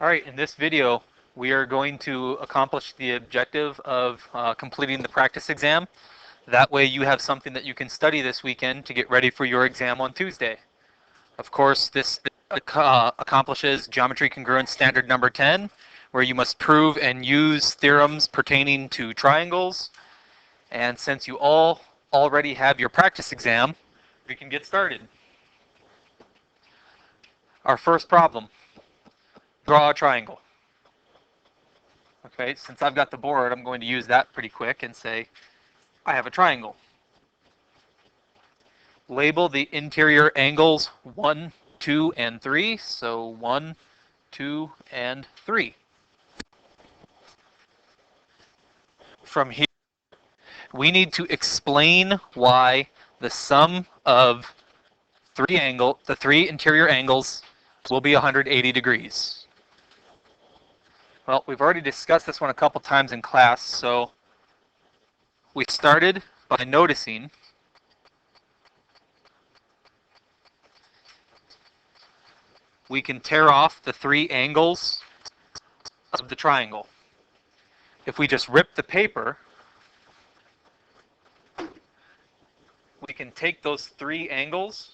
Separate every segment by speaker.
Speaker 1: All right, in this video, we are going to accomplish the objective of completing the practice exam. That way you have something that you can study this weekend to get ready for your exam on Tuesday. Of course, this accomplishes geometry congruence standard number 10, where you must prove and use theorems pertaining to triangles. And since you all already have your practice exam, we can get started. Our first problem, draw a triangle. Okay, since I've got the board, I'm going to use that pretty quick and say, I have a triangle. Label the interior angles 1, 2, and 3. So 1, 2, and 3. From here, we need to explain why the sum of the three interior angles will be 180 degrees. Well, we've already discussed this one a couple times in class, so we started by noticing we can tear off the three angles of the triangle. If we just rip the paper, we can take those three angles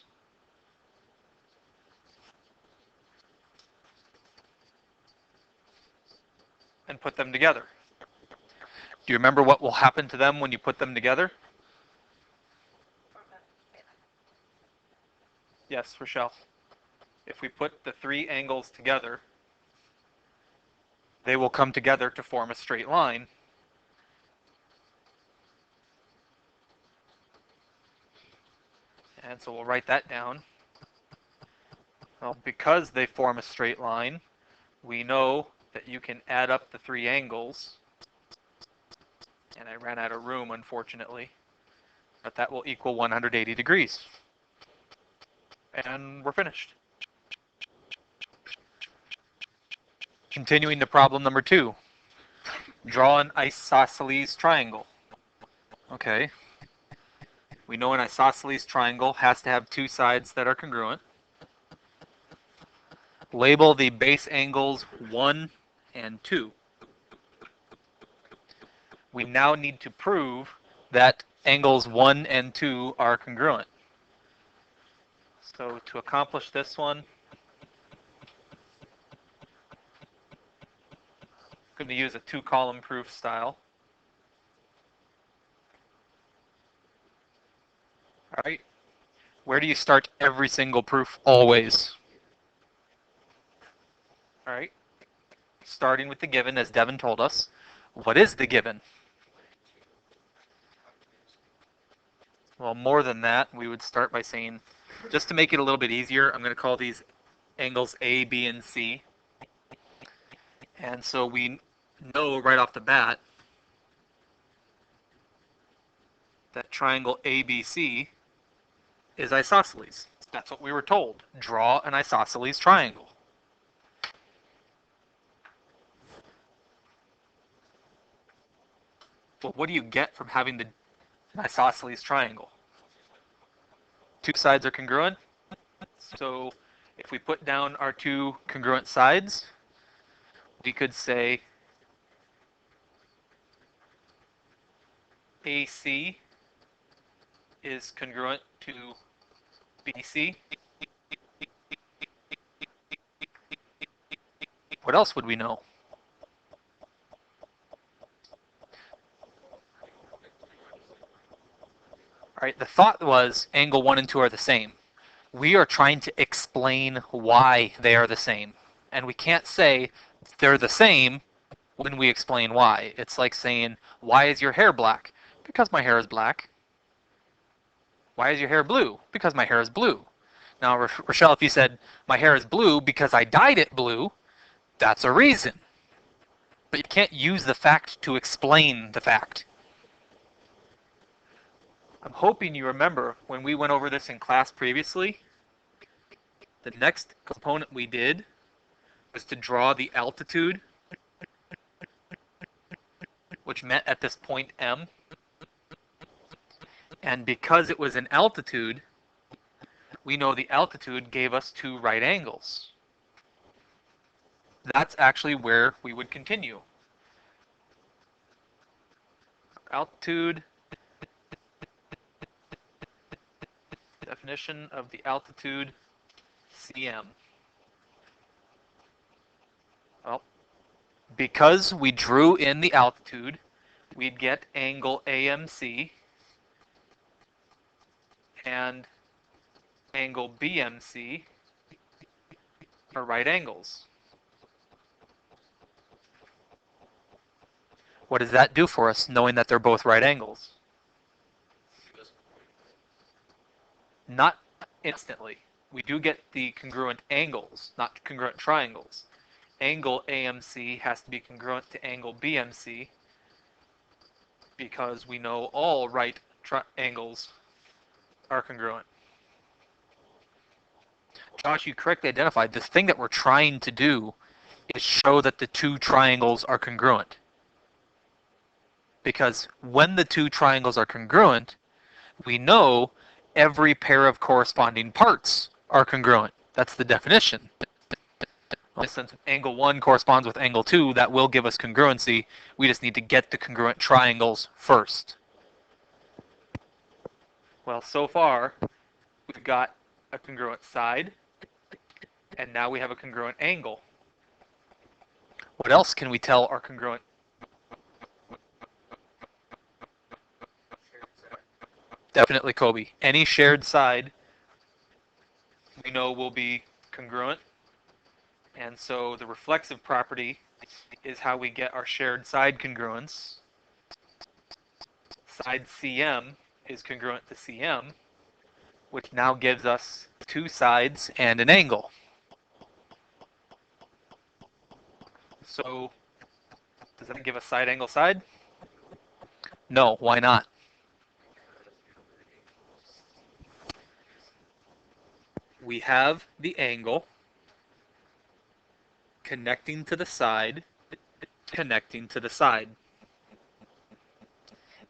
Speaker 1: and put them together. Do you remember what will happen to them when you put them together? Yes, Rochelle. If we put the three angles together, they will come together to form a straight line. And so we'll write that down. Well, because they form a straight line, we know that you can add up the three angles. And I ran out of room, unfortunately. But that will equal 180 degrees. And we're finished. Continuing to problem number 2. Draw an isosceles triangle. Okay. We know an isosceles triangle has to have two sides that are congruent. Label the base angles 1 and 2. We now need to prove that angles 1 and 2 are congruent. So to accomplish this one, I'm going to use a 2-column proof style. All right. Where do you start every single proof? Always. All right. Starting with the given, as Devin told us. What is the given? Well, more than that, we would start by saying, just to make it a little bit easier, I'm going to call these angles A, B, and C. And so we know right off the bat that triangle ABC is isosceles. That's what we were told. Draw an isosceles triangle. Well, what do you get from having the isosceles triangle? Two sides are congruent. So if we put down our two congruent sides, we could say AC is congruent to BC. What else would we know? All right, the thought was angle 1 and 2 are the same. We are trying to explain why they are the same. And we can't say they're the same when we explain why. It's like saying, why is your hair black? Because my hair is black. Why is your hair blue? Because my hair is blue. Now, Rochelle, if you said, my hair is blue because I dyed it blue, that's a reason. But you can't use the fact to explain the fact. I'm hoping you remember when we went over this in class previously, the next component we did was to draw the altitude, which met at this point M. And because it was an altitude, we know the altitude gave us two right angles. That's actually where we would continue. Altitude, definition of the altitude, cm. Well, because we drew in the altitude, we'd get angle AMC and angle BMC are right angles. What does that do for us, knowing that they're both right angles? Not instantly. We do get the congruent angles, not congruent triangles. Angle AMC has to be congruent to angle BMC because we know all right triangles are congruent. Josh, you correctly identified the thing that we're trying to do is show that the two triangles are congruent. Because when the two triangles are congruent, we know every pair of corresponding parts are congruent. That's the definition. Well, since angle 1 corresponds with angle 2, that will give us congruency. We just need to get the congruent triangles first. Well, so far, we've got a congruent side, and now we have a congruent angle. What else can we tell are congruent? Definitely, Kobe. Any shared side we know will be congruent. And so the reflexive property is how we get our shared side congruence. Side CM is congruent to CM, which now gives us two sides and an angle. So does that give us side angle side? No, why not? We have the angle connecting to the side, connecting to the side.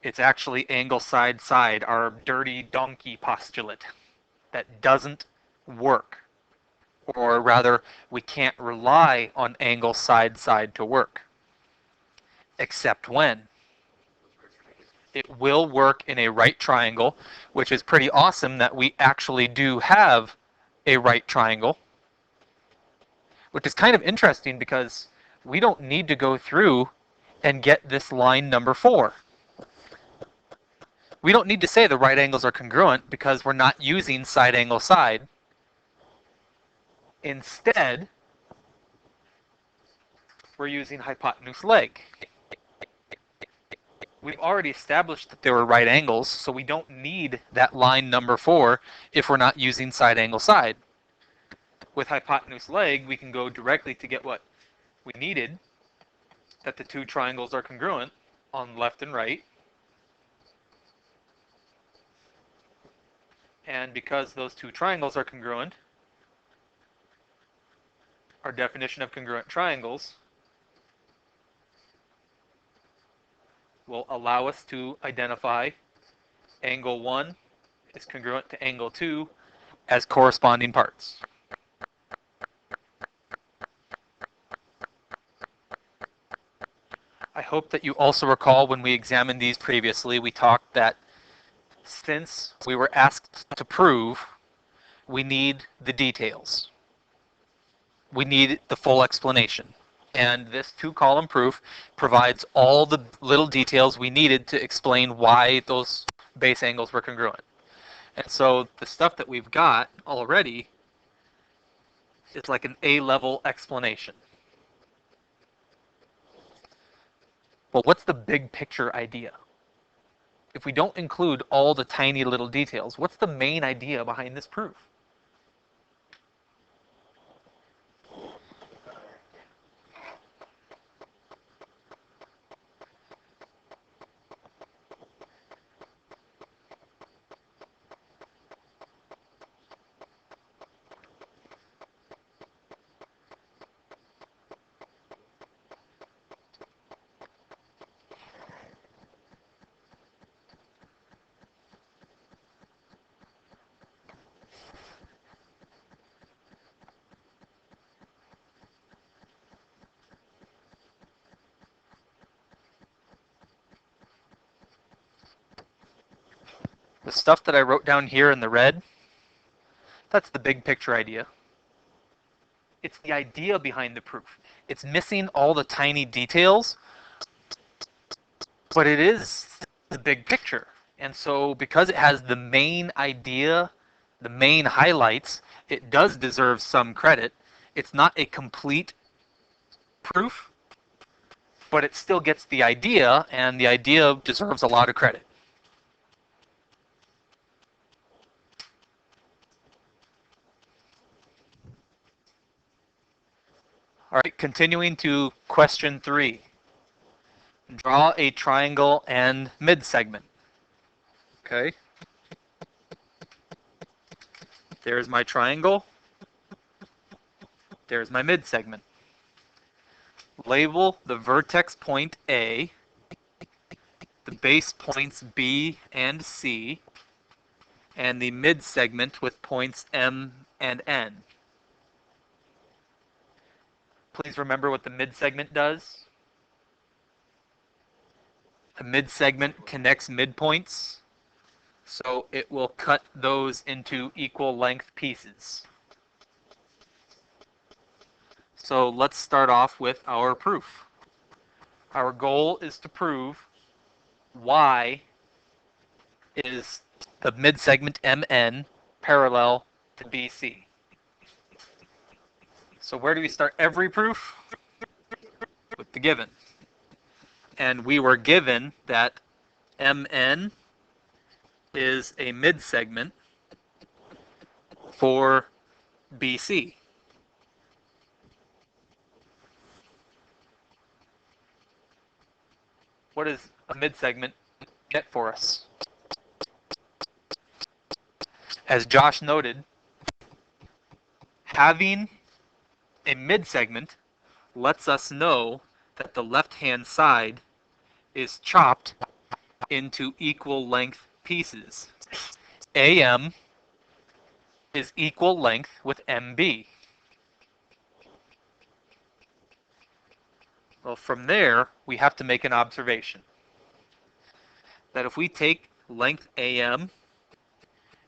Speaker 1: It's actually angle side side, our dirty donkey postulate that doesn't work. Or rather, we can't rely on angle side side to work. Except when? It will work in a right triangle, which is pretty awesome that we actually do have a right triangle. Which is kind of interesting because we don't need to go through and get this line number 4. We don't need to say the right angles are congruent because we're not using side angle side. Instead, we're using hypotenuse leg. We've already established that they were right angles, so we don't need that line number 4 if we're not using side angle side. With hypotenuse leg, we can go directly to get what we needed, that the two triangles are congruent on left and right. And because those two triangles are congruent, our definition of congruent triangles will allow us to identify angle 1 is congruent to angle 2 as corresponding parts. I hope that you also recall when we examined these previously, we talked that since we were asked to prove, we need the details. We need the full explanation. And this 2-column proof provides all the little details we needed to explain why those base angles were congruent. And so the stuff that we've got already is like an A-level explanation. Well, what's the big picture idea? If we don't include all the tiny little details, what's the main idea behind this proof? The stuff that I wrote down here in the red, that's the big picture idea. It's the idea behind the proof. It's missing all the tiny details, but it is the big picture. And so because it has the main idea, the main highlights, it does deserve some credit. It's not a complete proof, but it still gets the idea, and the idea deserves a lot of credit. All right, continuing to question 3. Draw a triangle and midsegment. Okay. There's my triangle. There's my midsegment. Label the vertex point A, the base points B and C, and the midsegment with points M and N. Please remember what the midsegment does. A midsegment connects midpoints, so it will cut those into equal length pieces. So let's start off with our proof. Our goal is to prove Y is the midsegment MN parallel to BC. So where do we start every proof? With the given. And we were given that MN is a midsegment for BC. What does a midsegment get for us? As Josh noted, having a midsegment lets us know that the left-hand side is chopped into equal length pieces. AM is equal length with MB. Well, from there, we have to make an observation. That if we take length AM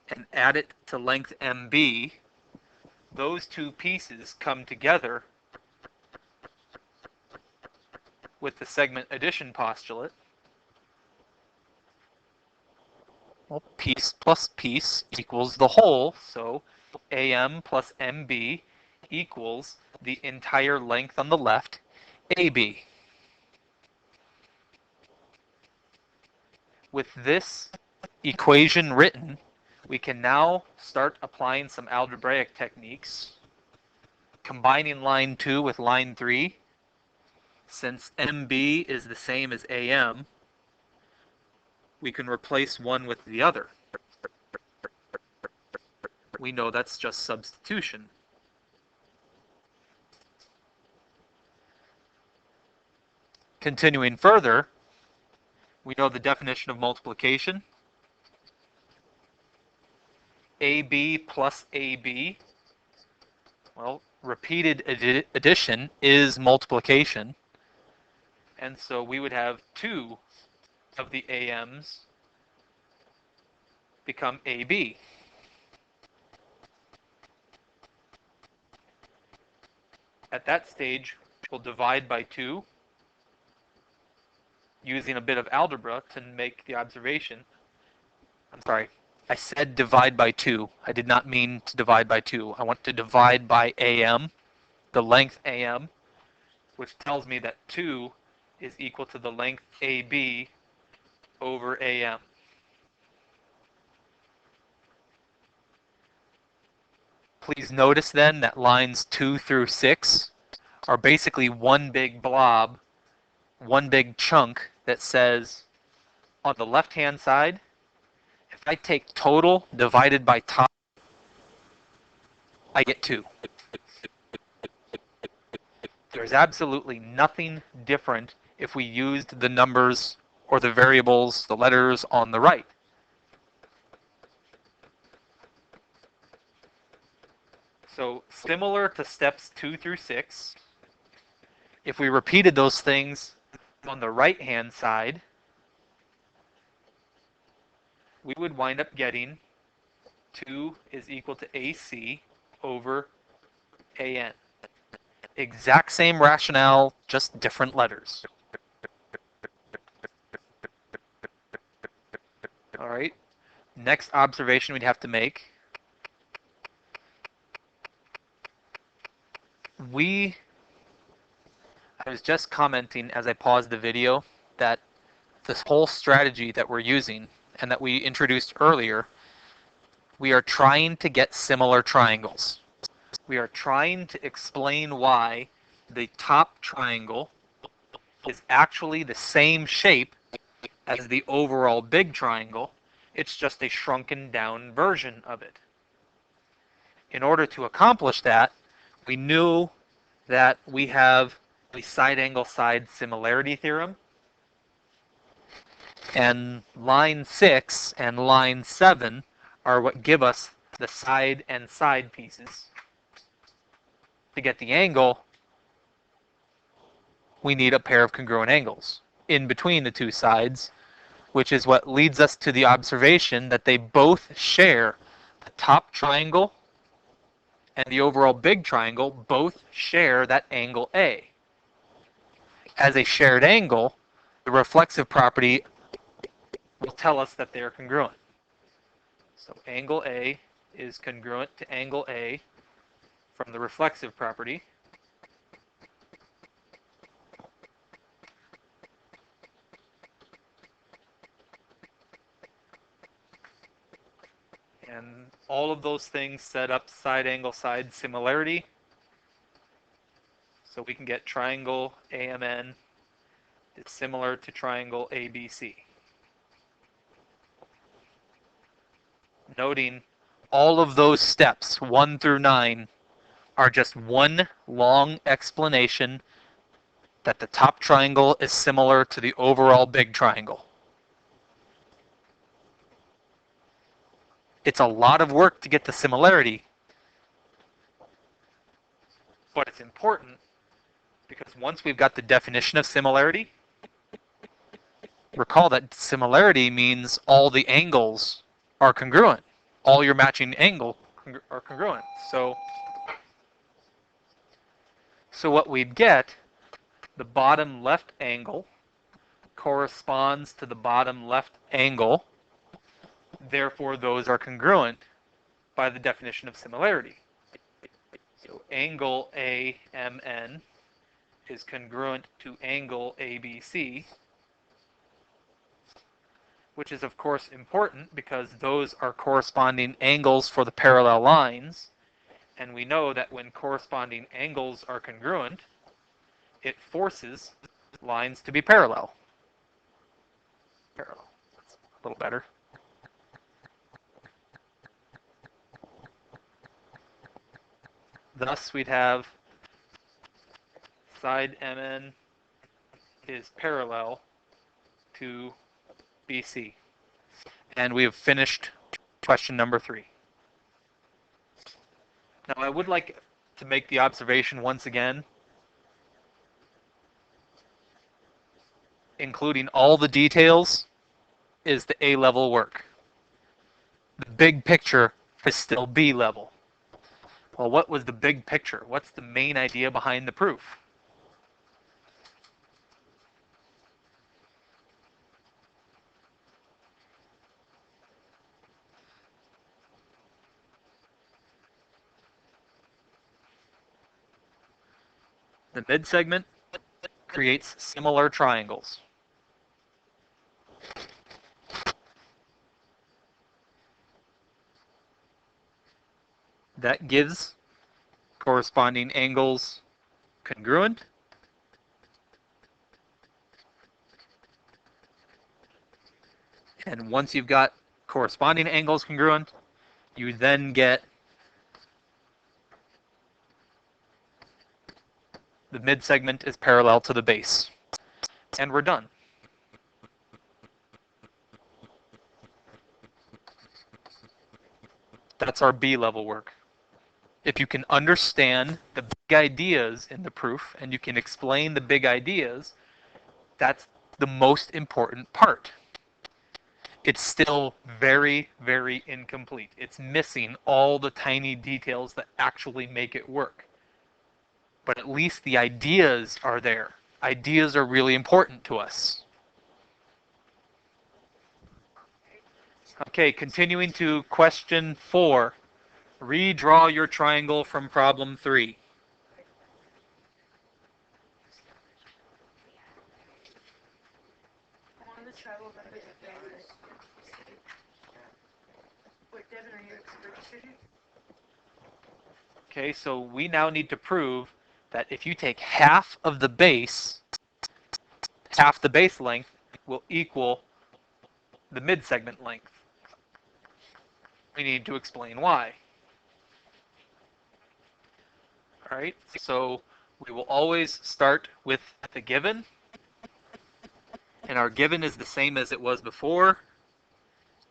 Speaker 1: and add it to length MB, those two pieces come together with the segment addition postulate. Well, piece plus piece equals the whole, so AM plus MB equals the entire length on the left, AB. With this equation written, we can now start applying some algebraic techniques, combining line 2 with line 3. Since MB is the same as AM, we can replace one with the other. We know that's just substitution. Continuing further, we know the definition of multiplication. AB plus AB, well, repeated addition is multiplication. And so we would have 2 of the AMs become AB. At that stage, we'll divide by 2, using a bit of algebra to make the observation. I'm sorry, I said divide by 2. I did not mean to divide by 2. I want to divide by AM, the length AM, which tells me that 2 is equal to the length AB over AM. Please notice then that lines 2 through 6 are basically one big blob, one big chunk that says on the left-hand side, if I take total divided by top, I get 2. There's absolutely nothing different if we used the numbers or the variables, the letters on the right. So similar to steps 2 through 6, if we repeated those things on the right-hand side, we would wind up getting 2 is equal to AC over AN. Exact same rationale, just different letters. All right. Next observation we'd have to make. I was just commenting as I paused the video that this whole strategy that we're using and that we introduced earlier, we are trying to get similar triangles. We are trying to explain why the top triangle is actually the same shape as the overall big triangle. It's just a shrunken down version of it. In order to accomplish that, we knew that we have the side angle side similarity theorem, and line 6 and line 7 are what give us the side and side pieces. To get the angle, we need a pair of congruent angles in between the two sides, which is what leads us to the observation that they both share the top triangle and the overall big triangle both share that angle A. As a shared angle, the reflexive property will tell us that they are congruent. So angle A is congruent to angle A from the reflexive property. And all of those things set up side angle side similarity. So we can get triangle AMN is similar to triangle ABC. Noting all of those steps, 1 through 9, are just one long explanation that the top triangle is similar to the overall big triangle. It's a lot of work to get the similarity, but it's important because once we've got the definition of similarity, recall that similarity means all the angles are congruent. All your matching angles are congruent. So what we'd get, the bottom left angle corresponds to the bottom left angle. Therefore, those are congruent by the definition of similarity. So angle AMN is congruent to angle ABC, which is of course important because those are corresponding angles for the parallel lines. And we know that when corresponding angles are congruent, it forces lines to be parallel. Parallel. That's a little better. Thus, we'd have side MN is parallel to BC. And we have finished question number 3. Now, I would like to make the observation once again, including all the details, is the A-level work. The big picture is still B-level. Well, what was the big picture? What's the main idea behind the proof? The midsegment creates similar triangles. That gives corresponding angles congruent. And once you've got corresponding angles congruent, you then get the midsegment is parallel to the base. And we're done. That's our B-level work. If you can understand the big ideas in the proof and you can explain the big ideas, that's the most important part. it's still very, very incomplete. It's missing all the tiny details that actually make it work. But at least the ideas are there. Ideas are really important to us. Okay, continuing to question 4. Redraw your triangle from problem 3. Okay, so we now need to prove that if you take half the base length will equal the mid-segment length. We need to explain why. All right, so we will always start with the given. And our given is the same as it was before.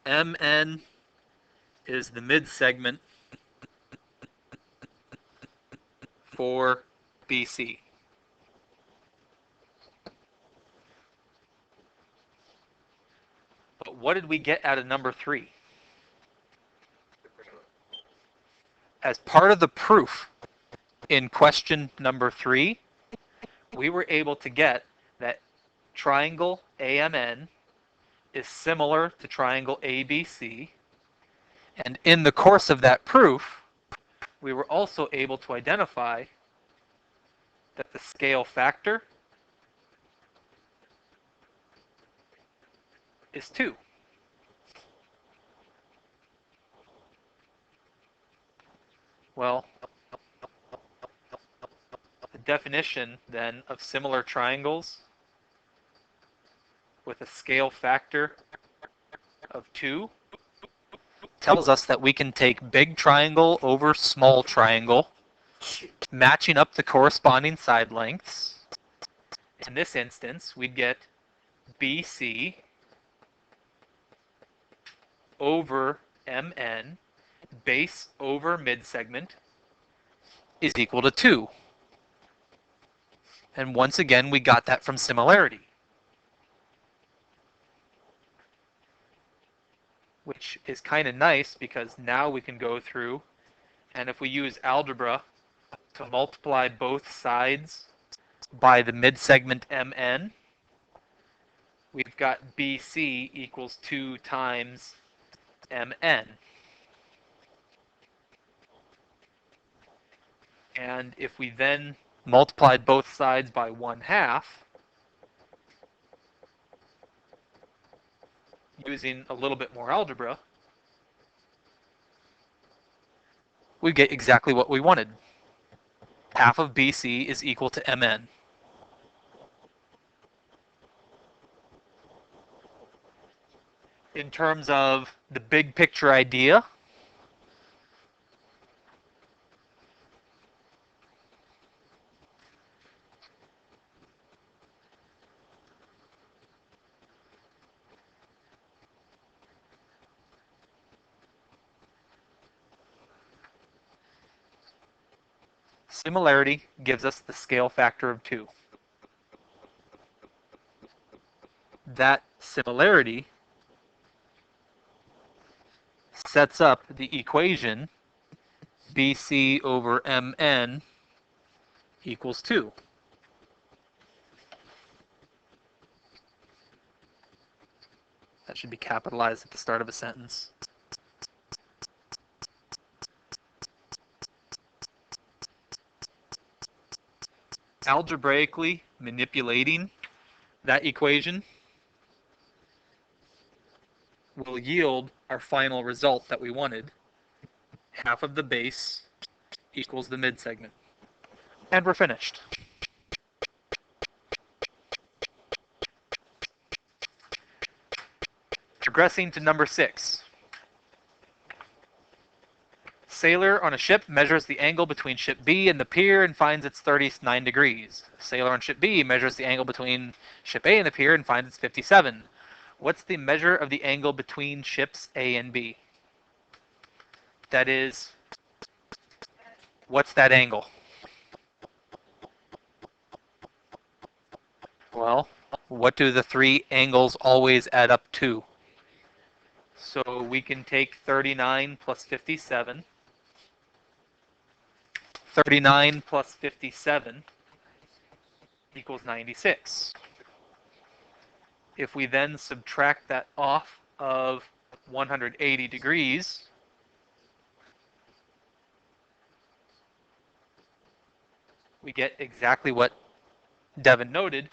Speaker 1: Mn is the mid-segment for BC. But what did we get out of number 3? As part of the proof in question number 3, we were able to get that triangle AMN is similar to triangle ABC. And in the course of that proof, we were also able to identify that the scale factor is 2. Well, the definition then of similar triangles with a scale factor of 2 tells us that we can take big triangle over small triangle, matching up the corresponding side lengths. In this instance, we'd get BC over MN, base over midsegment, is equal to 2. And once again, we got that from similarity, which is kind of nice because now we can go through, and if we use algebra to multiply both sides by the midsegment MN, we've got BC equals 2 times MN. And if we then multiplied both sides by 1/2, using a little bit more algebra, we get exactly what we wanted. Half of BC is equal to MN. In terms of the big picture idea, similarity gives us the scale factor of 2. That similarity sets up the equation BC over MN equals 2. That should be capitalized at the start of a sentence. Algebraically manipulating that equation will yield our final result that we wanted. Half of the base equals the midsegment. And we're finished. Progressing to number 6. Sailor on a ship measures the angle between ship B and the pier and finds it's 39 degrees. Sailor on ship B measures the angle between ship A and the pier and finds it's 57. What's the measure of the angle between ships A and B? That is, what's that angle? Well, what do the 3 angles always add up to? So we can take 39 plus 57. 39 plus 57 equals 96. If we then subtract that off of 180 degrees, we get exactly what Devin noted.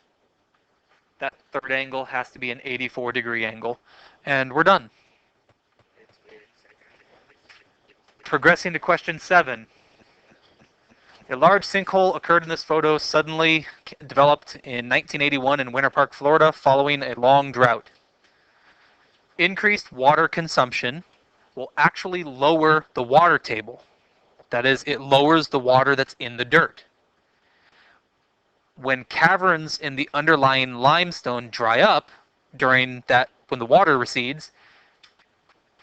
Speaker 1: That third angle has to be an 84-degree angle, and we're done. Progressing to question 7. A large sinkhole occurred in this photo, suddenly developed in 1981 in Winter Park, Florida, following a long drought. Increased water consumption will actually lower the water table. That is, it lowers the water that's in the dirt. When caverns in the underlying limestone dry up when the water recedes,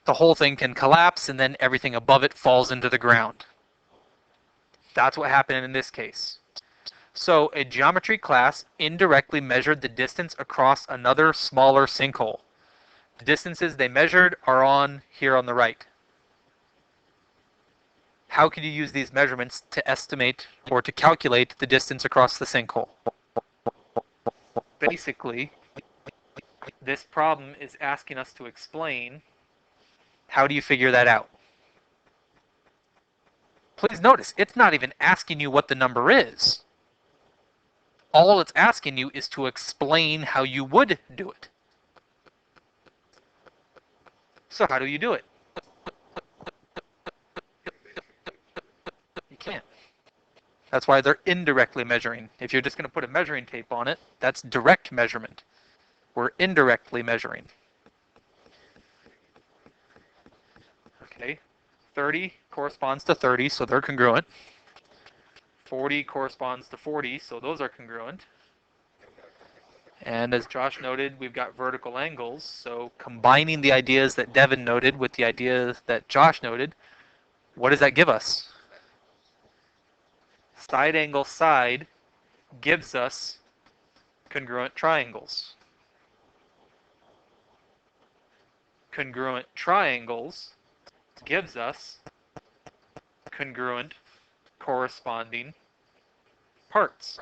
Speaker 1: the whole thing can collapse and then everything above it falls into the ground. That's what happened in this case. So a geometry class indirectly measured the distance across another smaller sinkhole. The distances they measured are here on the right. How could you use these measurements to estimate or to calculate the distance across the sinkhole? Basically, this problem is asking us to explain how do you figure that out. Please notice, it's not even asking you what the number is. All it's asking you is to explain how you would do it. So how do you do it? You can't. That's why they're indirectly measuring. If you're just going to put a measuring tape on it, that's direct measurement. We're indirectly measuring. Okay, 30 corresponds to 30, so they're congruent. 40 corresponds to 40, so those are congruent. And as Josh noted, we've got vertical angles, so combining the ideas that Devin noted with the ideas that Josh noted, what does that give us? Side angle side gives us congruent triangles. Congruent triangles gives us congruent corresponding parts.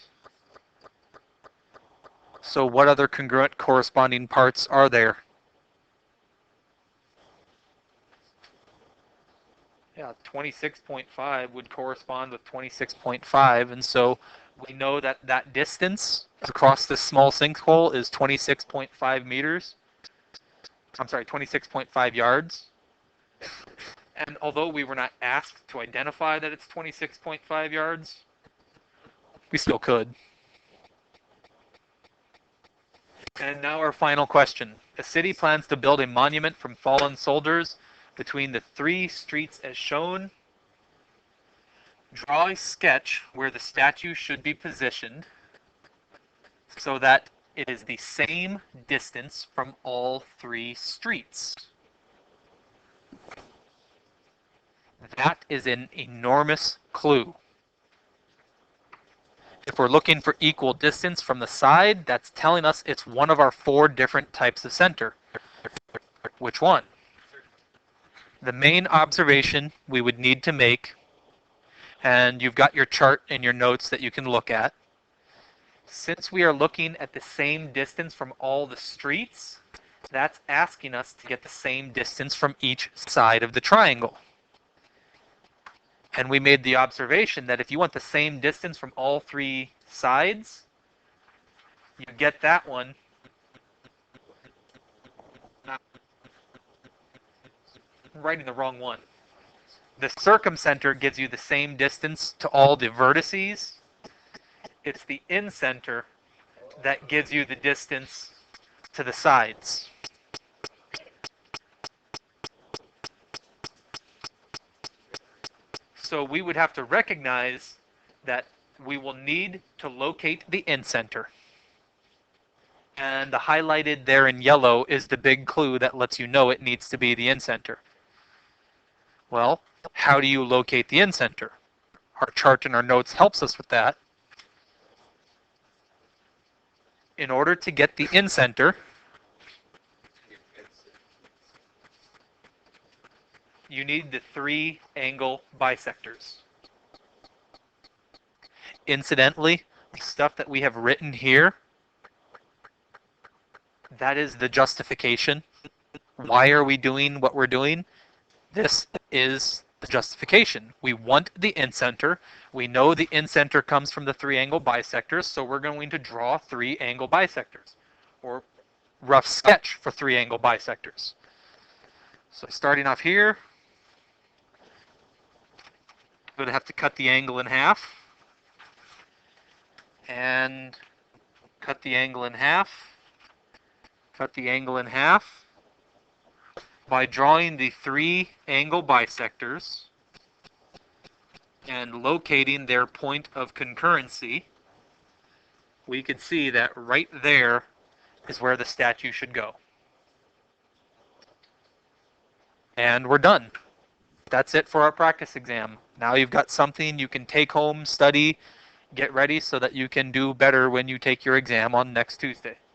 Speaker 1: So what other congruent corresponding parts are there? Yeah, 26.5 would correspond with 26.5, and so we know that that distance across this small sinkhole is 26.5 meters. I'm sorry, 26.5 yards. And although we were not asked to identify that it's 26.5 yards, we still could. And now our final question. A city plans to build a monument from fallen soldiers between the 3 streets as shown. Draw a sketch where the statue should be positioned so that it is the same distance from all 3 streets. That is an enormous clue. If we're looking for equal distance from the side, that's telling us it's one of our 4 different types of center. Which one? The main observation we would need to make, and you've got your chart in your notes that you can look at. Since we are looking at the same distance from all the streets, that's asking us to get the same distance from each side of the triangle. And we made the observation that if you want the same distance from all 3 sides, you get that one. I'm writing the wrong one. The circumcenter gives you the same distance to all the vertices. It's the incenter that gives you the distance to the sides. So we would have to recognize that we will need to locate the incenter. And the highlighted there in yellow is the big clue that lets you know it needs to be the incenter. Well, how do you locate the incenter? Our chart in our notes helps us with that. In order to get the incenter, you need the 3 angle bisectors. Incidentally, the stuff that we have written here, that is the justification. Why are we doing what we're doing? This is the justification. We want the incenter. We know the incenter comes from the 3 angle bisectors, so we're going to draw 3 angle bisectors, or rough sketch for 3 angle bisectors. So starting off here, I'm going to have to cut the angle in half, and cut the angle in half, cut the angle in half. By drawing the 3 angle bisectors and locating their point of concurrency, we can see that right there is where the statue should go. And we're done. That's it for our practice exam. Now you've got something you can take home, study, get ready so that you can do better when you take your exam on next Tuesday.